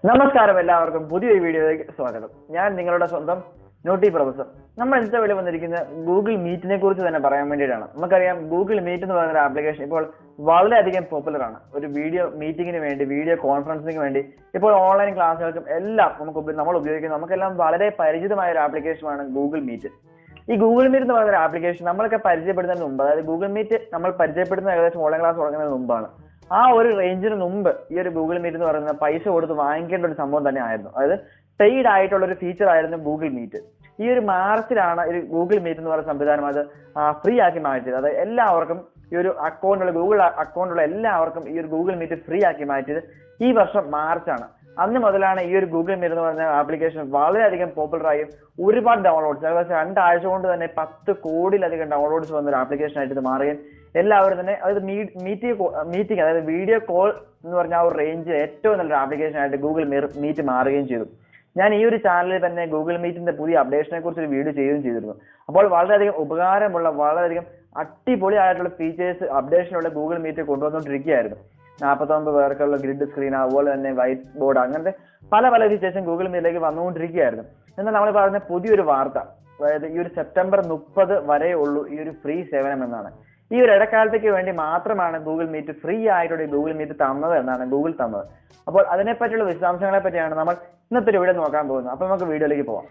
നമസ്കാരം, എല്ലാവർക്കും പുതിയൊരു വീഡിയോയിലേക്ക് സ്വാഗതം. ഞാൻ നിങ്ങളുടെ സ്വന്തം നോട്ടി പ്രൊഫസർ. നമ്മൾ ഇന്നത്തെ വീഡിയോ വന്നിരിക്കുന്ന ഗൂഗിൾ മീറ്റിനെ കുറിച്ച് തന്നെ പറയാൻ വേണ്ടിയിട്ടാണ്. നമുക്കറിയാം, ഗൂഗിൾ മീറ്റ് എന്ന് പറയുന്ന ഒരു ആപ്ലിക്കേഷൻ ഇപ്പോൾ വളരെയധികം പോപ്പുലർ ആണ്. ഒരു വീഡിയോ മീറ്റിങ്ങിന് വേണ്ടി, വീഡിയോ കോൺഫറൻസിന് വേണ്ടി, ഇപ്പോൾ ഓൺലൈൻ ക്ലാസ്സുകൾക്കും എല്ലാം നമ്മൾ ഉപയോഗിക്കുന്ന, നമുക്കെല്ലാം വളരെ പരിചിതമായ ഒരു ആപ്ലിക്കേഷനാണ് ഗൂഗിൾ മീറ്റ്. ഈ ഗൂഗിൾ മീറ്റ് എന്ന് പറയുന്ന ഒരു ആപ്ലിക്കേഷൻ നമ്മളൊക്കെ പരിചയപ്പെടുന്നതിന് മുമ്പ്, അതായത് ഗൂഗിൾ മീറ്റ് നമ്മൾ പരിചയപ്പെടുന്ന ഏകദേശം ഓൺലൈൻ ക്ലാസ് തുടങ്ങുന്നതിന് മുമ്പാണ്. ആ ഒരു റേഞ്ചിന് മുമ്പ് ഈ ഒരു ഗൂഗിൾ മീറ്റ് എന്ന് പറയുന്ന പൈസ കൊടുത്ത് വാങ്ങിക്കേണ്ട ഒരു സംഭവം തന്നെ ആയിരുന്നു. അതായത് പെയ്ഡ് ആയിട്ടുള്ള ഒരു ഫീച്ചർ ആയിരുന്നു ഗൂഗിൾ മീറ്റ്. ഈ ഒരു മാർച്ചിലാണ് ഒരു ഗൂഗിൾ മീറ്റ് എന്ന് പറയുന്ന സംവിധാനം അത് ഫ്രീ ആക്കി മാറ്റിയത്. അതായത് എല്ലാവർക്കും ഈ ഒരു അക്കൗണ്ടുള്ള ഗൂഗിൾ അക്കൗണ്ടുള്ള എല്ലാവർക്കും ഈ ഒരു ഗൂഗിൾ മീറ്റ് ഫ്രീ ആക്കി മാറ്റിയത് ഈ വർഷം മാർച്ചാണ്. അന്ന് മുതലാണ് ഈ ഒരു ഗൂഗിൾ മീറ്റ് എന്ന് പറഞ്ഞ ആപ്ലിക്കേഷൻ വളരെയധികം പോപ്പുലറായും ഒരുപാട് ഡൗൺലോഡ്സ്, ഏകദേശം 2 ആഴ്ച കൊണ്ട് തന്നെ 10 കോടിയിലധികം ഡൗൺലോഡ്സ് വന്ന ഒരു ആപ്ലിക്കേഷൻ ആയിട്ട് ഇത് മാറുകയും എല്ലാവരും തന്നെ അതായത് മീറ്റിംഗ് അതായത് വീഡിയോ കോൾ എന്ന് പറഞ്ഞ ആ ഒരു റേഞ്ച് ഏറ്റവും നല്ലൊരു ആപ്ലിക്കേഷൻ ആയിട്ട് ഗൂഗിൾ മീറ്റ് മാറുകയും ചെയ്തു. ഞാൻ ഈ ഒരു ചാനലിൽ തന്നെ ഗൂഗിൾ മീറ്റിന്റെ പുതിയ അപ്ഡേഷനെ കുറിച്ച് ഒരു വീഡിയോ ചെയ്യുകയും ചെയ്തിരുന്നു. അപ്പോൾ വളരെയധികം ഉപകാരമുള്ള, വളരെയധികം അടിപൊളിയായിട്ടുള്ള ഫീച്ചേഴ്സ് അപ്ഡേഷനുള്ള ഗൂഗിൾ മീറ്റ് കൊണ്ടുവന്നുകൊണ്ടിരിക്കുകയായിരുന്നു. 49 പേർക്കുള്ള ഗ്രിഡ് സ്ക്രീൻ, അതുപോലെ തന്നെ വൈറ്റ് ബോർഡ്, അങ്ങനത്തെ പല ഫീച്ചേഴ്സും ഗൂഗിൾ മീറ്റിലേക്ക് വന്നുകൊണ്ടിരിക്കുകയായിരുന്നു. എന്നാൽ നമ്മൾ പറഞ്ഞ പുതിയൊരു വാർത്ത, അതായത് ഈ ഒരു സെപ്റ്റംബർ 30 വരെ ഉള്ളൂ ഈ ഒരു ഫ്രീ സേവനം എന്നാണ്. ഈ ഒരു ഇടക്കാലത്തേക്ക് വേണ്ടി മാത്രമാണ് ഗൂഗിൾ മീറ്റ് ഫ്രീ ആയിട്ടുള്ള ഗൂഗിൾ മീറ്റ് തന്നത് എന്നാണ് ഗൂഗിൾ തന്നത്. അപ്പോൾ അതിനെപ്പറ്റിയുള്ള വിശദാംശങ്ങളെ പറ്റിയാണ് നമ്മൾ ഇന്നത്തെ ഒരു വീഡിയോ നോക്കാൻ പോകുന്നത്. അപ്പോൾ നമുക്ക് വീഡിയോയിലേക്ക് പോവാം.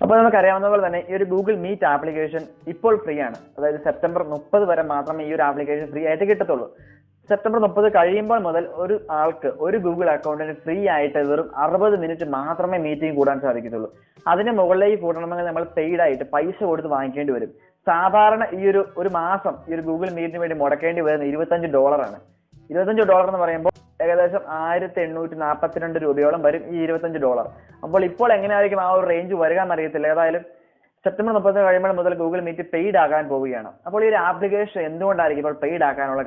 അപ്പോൾ നമുക്കറിയാവുന്ന പോലെ തന്നെ ഈ ഒരു ഗൂഗിൾ മീറ്റ് ആപ്ലിക്കേഷൻ ഇപ്പോൾ ഫ്രീ ആണ്. അതായത് സെപ്റ്റംബർ 30 വരെ മാത്രമേ ഈ ഒരു ആപ്ലിക്കേഷൻ ഫ്രീ ആയിട്ട് കിട്ടത്തുള്ളൂ. സെപ്റ്റംബർ 30 കഴിയുമ്പോൾ മുതൽ ഒരു ആൾക്ക് ഒരു ഗൂഗിൾ അക്കൗണ്ടിന് ഫ്രീ ആയിട്ട് വെറും 60 മിനിറ്റ് മാത്രമേ മീറ്റിംഗ് കൂടാൻ സാധിക്കത്തുള്ളൂ. അതിന് മുകളിലേക്ക് കൂടണമെങ്കിൽ നമ്മൾ പെയ്ഡ് ആയിട്ട് പൈസ കൊടുത്ത് വാങ്ങിക്കേണ്ടി വരും. സാധാരണ ഈ ഒരു മാസം ഈ ഒരു ഗൂഗിൾ മീറ്റിന് വേണ്ടി മുടക്കേണ്ടി വരുന്നത് $25 ആണ്. $25 എന്ന് പറയുമ്പോൾ ഏകദേശം 1842 രൂപയോളം വരും ഈ $25. അപ്പോൾ ഇപ്പോൾ എങ്ങനെയായിരിക്കും ആ ഒരു റേഞ്ച് വരിക എന്നറിയത്തില്ല. ഏതായാലും സെപ്റ്റംബർ 30 കഴിയുമ്പോൾ മുതൽ ഗൂഗിൾ മീറ്റ് പെയ്ഡ് ആകാൻ പോവുകയാണ്. അപ്പോൾ ഈ ഒരു ആപ്ലിക്കേഷൻ എന്തുകൊണ്ടായിരിക്കും ഇപ്പോൾ പെയ്ഡ് ആക്കാനുള്ള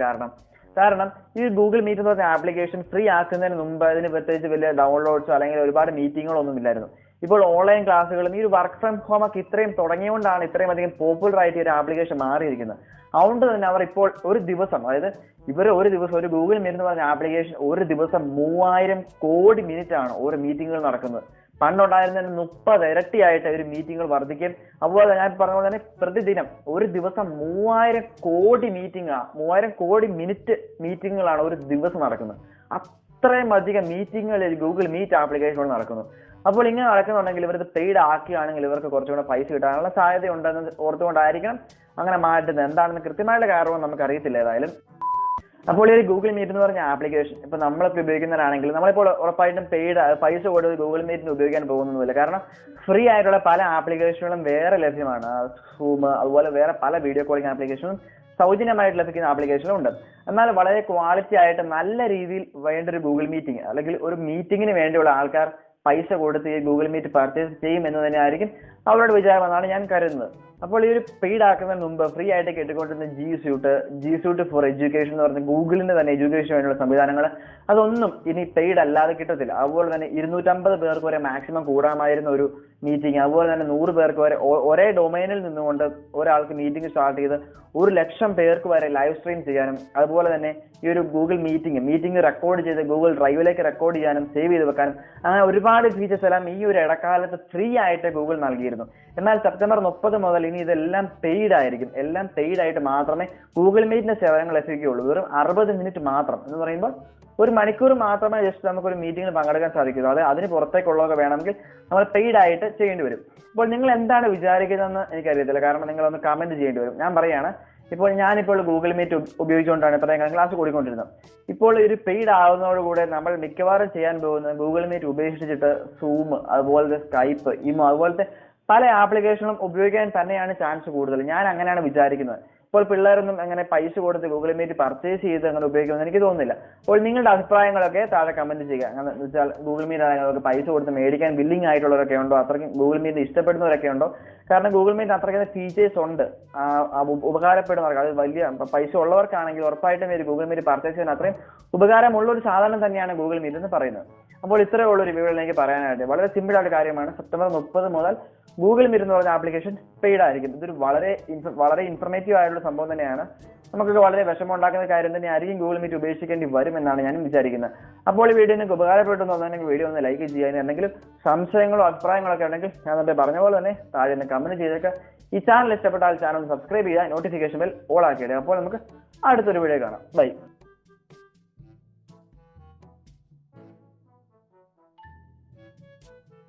കാരണം ഈ ഗൂഗിൾ മീറ്റ് എന്ന് പറഞ്ഞ ആപ്ലിക്കേഷൻ ഫ്രീ ആക്കുന്നതിന് മുമ്പ് അതിന് പ്രത്യേകിച്ച് വലിയ ഡൗൺലോഡ്സോ അല്ലെങ്കിൽ ഒരുപാട് മീറ്റിങ്ങുകളോ ഒന്നും ഇല്ലായിരുന്നു. ഇപ്പോൾ ഓൺലൈൻ ക്ലാസ്സുകളും ഈ ഒരു വർക്ക് ഫ്രം ഹോം ഒക്കെ ഇത്രയും തുടങ്ങിയുകൊണ്ടാണ് ഇത്രയും അധികം പോപ്പുലർ ആയിട്ട് ഈ ഒരു ആപ്ലിക്കേഷൻ മാറിയിരിക്കുന്നത്. അതുകൊണ്ട് തന്നെ അവർ ഇപ്പോൾ ഒരു ദിവസം, അതായത് ഒരു ഗൂഗിൾ മീറ്റ് എന്ന് പറഞ്ഞ ആപ്ലിക്കേഷൻ ഒരു ദിവസം 3000 കോടി മിനിറ്റ് ആണ് ഓരോ മീറ്റിങ്ങുകൾ നടക്കുന്നത്. പണ്ടുണ്ടായിരുന്നതിന് 30 ഇരട്ടിയായിട്ട് ഒരു മീറ്റിങ്ങുകൾ വർദ്ധിക്കും. അതുപോലെ ഞാൻ പറഞ്ഞ പോലെ തന്നെ പ്രതിദിനം ഒരു ദിവസം 3000 കോടി 3000 കോടി മിനിറ്റ് മീറ്റിങ്ങുകളാണ് ഒരു ദിവസം നടക്കുന്നത്. അത്രയും അധികം മീറ്റിങ്ങുകൾ ഗൂഗിൾ മീറ്റ് ആപ്ലിക്കേഷനുകൾ നടക്കുന്നു. അപ്പോൾ ഇങ്ങനെ നടക്കുന്നുണ്ടെങ്കിൽ ഇവർക്ക് പെയ്ഡ് ആക്കുകയാണെങ്കിൽ ഇവർക്ക് കുറച്ചുകൂടെ പൈസ കിട്ടാനുള്ള സാധ്യത ഉണ്ടെന്ന് ഓർത്തുകൊണ്ടായിരിക്കണം അങ്ങനെ മാറ്റുന്നത്. എന്താണെന്ന് കൃത്യമായുള്ള കാരണം നമുക്ക് അറിയത്തില്ല. ഏതായാലും അപ്പോൾ ഈ ഗൂഗിൾ മീറ്റ് എന്ന് പറഞ്ഞ ആപ്ലിക്കേഷൻ ഇപ്പൊ നമ്മളൊക്കെ ഉപയോഗിക്കുന്നവരാണെങ്കിൽ നമ്മളിപ്പോൾ ഉറപ്പായിട്ടും പെയ്ഡ് പൈസ കൊടുത്ത് ഗൂഗിൾ മീറ്റിന് ഉപയോഗിക്കാൻ പോകുന്നൊന്നുമില്ല. കാരണം ഫ്രീ ആയിട്ടുള്ള പല ആപ്ലിക്കേഷനുകളും വേറെ ലഭ്യമാണ്. സൂം, അതുപോലെ വേറെ പല വീഡിയോ കോളിംഗ് ആപ്ലിക്കേഷനും സൗജന്യമായിട്ട് ലഭിക്കുന്ന ആപ്ലിക്കേഷനും ഉണ്ട്. എന്നാൽ വളരെ ക്വാളിറ്റി ആയിട്ട് നല്ല രീതിയിൽ വേണ്ട ഒരു ഗൂഗിൾ മീറ്റിംഗ് അല്ലെങ്കിൽ ഒരു മീറ്റിങ്ങിന് വേണ്ടിയുള്ള ആൾക്കാർ പൈസ കൊടുത്ത് ഈ ഗൂഗിൾ മീറ്റ് പർച്ചേസ് ചെയ്യും എന്ന് തന്നെയായിരിക്കും അവരുടെ വിചാരം എന്നാണ് ഞാൻ കരുതുന്നത്. അപ്പോൾ ഈ ഒരു പെയ്ഡ് ആക്കുന്നതിന് മുമ്പ് ഫ്രീ ആയിട്ട് കേട്ടുകൊണ്ടിരുന്ന ജി സ്യൂട്ട് ഫോർ എഡ്യൂക്കേഷൻ എന്ന് പറഞ്ഞ ഗൂഗിളിന്റെ തന്നെ എഡ്യൂക്കേഷന് വേണ്ടിയുള്ള സംവിധാനങ്ങൾ അതൊന്നും ഇനി പെയ്ഡ് അല്ലാതെ കിട്ടത്തില്ല. അതുപോലെ തന്നെ 250 പേർക്ക് വരെ മാക്സിമം കൂടാമായിരുന്ന ഒരു മീറ്റിംഗ്, അതുപോലെ തന്നെ 100 പേർക്ക് വരെ ഒരേ ഡൊമൈനിൽ നിന്നുകൊണ്ട് ഒരാൾക്ക് മീറ്റിംഗ് സ്റ്റാർട്ട് ചെയ്ത് 1,00,000 പേർക്ക് വരെ ലൈവ് സ്ട്രീം ചെയ്യാനും, അതുപോലെ തന്നെ ഈ ഒരു ഗൂഗിൾ മീറ്റിംഗ് റെക്കോർഡ് ചെയ്ത് ഗൂഗിൾ ഡ്രൈവിലേക്ക് റെക്കോർഡ് ചെയ്യാനും സേവ് ചെയ്ത് വെക്കാനും അങ്ങനെ ഒരുപാട് ഫീച്ചേഴ്സ് എല്ലാം ഈ ഒരു ഇടക്കാലത്ത് ഫ്രീ ആയിട്ട് ഗൂഗിൾ നൽകിയിരുന്നു. എന്നാൽ സെപ്റ്റംബർ 30 മുതൽ ഇനി ഇതെല്ലാം പെയ്ഡ് ആയിരിക്കും. എല്ലാം പെയ്ഡ് ആയിട്ട് മാത്രമേ ഗൂഗിൾ മീറ്റിന്റെ സേവനങ്ങൾ ലഭിക്കുകയുള്ളൂ. വെറും 60 മിനിറ്റ് മാത്രം എന്ന് പറയുമ്പോൾ 1 മണിക്കൂർ മാത്രമേ ജസ്റ്റ് നമുക്കൊരു മീറ്റിംഗിൽ പങ്കെടുക്കാൻ സാധിക്കുള്ളൂ. അത് അതിന് പുറത്തേക്കുള്ളതൊക്കെ വേണമെങ്കിൽ നമ്മൾ പെയ്ഡ് ആയിട്ട് ചെയ്യേണ്ടി വരും. ഇപ്പോൾ നിങ്ങൾ എന്താണ് വിചാരിക്കുന്നതെന്ന് എനിക്കറിയത്തില്ല. കാരണം നിങ്ങളൊന്ന് കമന്റ് ചെയ്യേണ്ടി വരും. ഞാൻ പറയാണ്, ഞാനിപ്പോൾ ഗൂഗിൾ മീറ്റ് ഉപയോഗിച്ചുകൊണ്ടാണ് ഇത്രയും ക്ലാസ് കൂടിക്കൊണ്ടിരുന്നത്. ഇപ്പോൾ ഒരു പെയ്ഡ് ആവുന്നതോടുകൂടെ നമ്മൾ മിക്കവാറും ചെയ്യാൻ പോകുന്നത് ഗൂഗിൾ മീറ്റ് ഉപേക്ഷിച്ചിട്ട് സൂം, അതുപോലത്തെ സ്കൈപ്പ്, ഇമോ, അതുപോലത്തെ പല ആപ്ലിക്കേഷനും ഉപയോഗിക്കാൻ തന്നെയാണ് ചാൻസ് കൂടുതൽ. ഞാൻ അങ്ങനെയാണ് വിചാരിക്കുന്നത്. ഇപ്പോൾ പിള്ളേരൊന്നും അങ്ങനെ പൈസ കൊടുത്ത് ഗൂഗിൾ മീറ്റ് പർച്ചേസ് ചെയ്ത് അങ്ങനെ ഉപയോഗിക്കുമെന്ന് എനിക്ക് തോന്നുന്നില്ല. അപ്പോൾ നിങ്ങളുടെ അഭിപ്രായങ്ങളൊക്കെ താഴെ കമന്റ് ചെയ്യുക. അങ്ങനെ വെച്ചാൽ ഗൂഗിൾ മീറ്റ് ആണെങ്കിൽ പൈസ കൊടുത്ത് മേടിക്കാൻ വില്ലിംഗ് ആയിട്ടുള്ളവരൊക്കെ ഉണ്ടോ, അത്രയ്ക്കും ഗൂഗിൾ മീറ്റ് ഇഷ്ടപ്പെടുന്നവരൊക്കെ ഉണ്ടോ? കാരണം ഗൂഗിൾ മീറ്റ് അത്രയ്ക്ക് ഫീച്ചേഴ്സ് ഉണ്ട്, ഉപകാരപ്പെടുന്നവർക്ക്. അത് വലിയ പൈസ ഉള്ളവർക്കാണെങ്കിൽ ഉറപ്പായിട്ടും ഒരു ഗൂഗിൾ മീറ്റ് പർച്ചേസ് ചെയ്യാൻ അത്രയും ഉപകാരമുള്ള ഒരു സാധനം തന്നെയാണ് ഗൂഗിൾ മീറ്റ് എന്ന് പറയുന്നത്. അപ്പോൾ ഇത്രയേ ഉള്ളൂ ഒരു വീഡിയോയിൽ എനിക്ക് പറയാനായിട്ട്. വളരെ സിമ്പിൾ ആയിട്ട് കാര്യമാണ്. സെപ്റ്റംബർ 30 മുതൽ ഗൂഗിൾ മീറ്റ് എന്ന് പറഞ്ഞ ആപ്ലിക്കേഷൻ പെയ്ഡ് ആയിരിക്കും. ഇതൊരു വളരെ ഇൻഫർമേറ്റീവ് ആയിട്ടുള്ള സംഭവം തന്നെയാണ്. നമുക്കൊക്കെ വളരെ വിഷമം ഉണ്ടാക്കുന്ന കാര്യം തന്നെ ആയിരിക്കും ഗൂഗിൾ മീറ്റ് ഉപേക്ഷിക്കേണ്ടി വരുമെന്നാണ് ഞാനും വിചാരിക്കുന്നത്. അപ്പോൾ ഈ വീഡിയോ നിങ്ങൾക്ക് ഉപകാരപ്പെട്ടെന്ന് തോന്നുന്നെങ്കിൽ വീഡിയോ ഒന്ന് ലൈക്ക് ചെയ്യുക. എന്തെങ്കിലും സംശയങ്ങളോ അഭിപ്രായങ്ങളോ ഒക്കെ ഉണ്ടെങ്കിൽ ഞാൻ നേരത്തെ പറഞ്ഞ പോലെ തന്നെ താഴെ ഒന്ന് കമന്റ് ചെയ്തേക്കുക. ഈ ചാനൽ ഇഷ്ടപ്പെട്ടാൽ ചാനൽ സബ്സ്ക്രൈബ് ചെയ്യുക, നോട്ടിഫിക്കേഷൻ ബെൽ ഓൾ ആക്കിയിടുക. അപ്പോൾ നമുക്ക് അടുത്തൊരു വീഡിയോ കാണാം. ബൈ.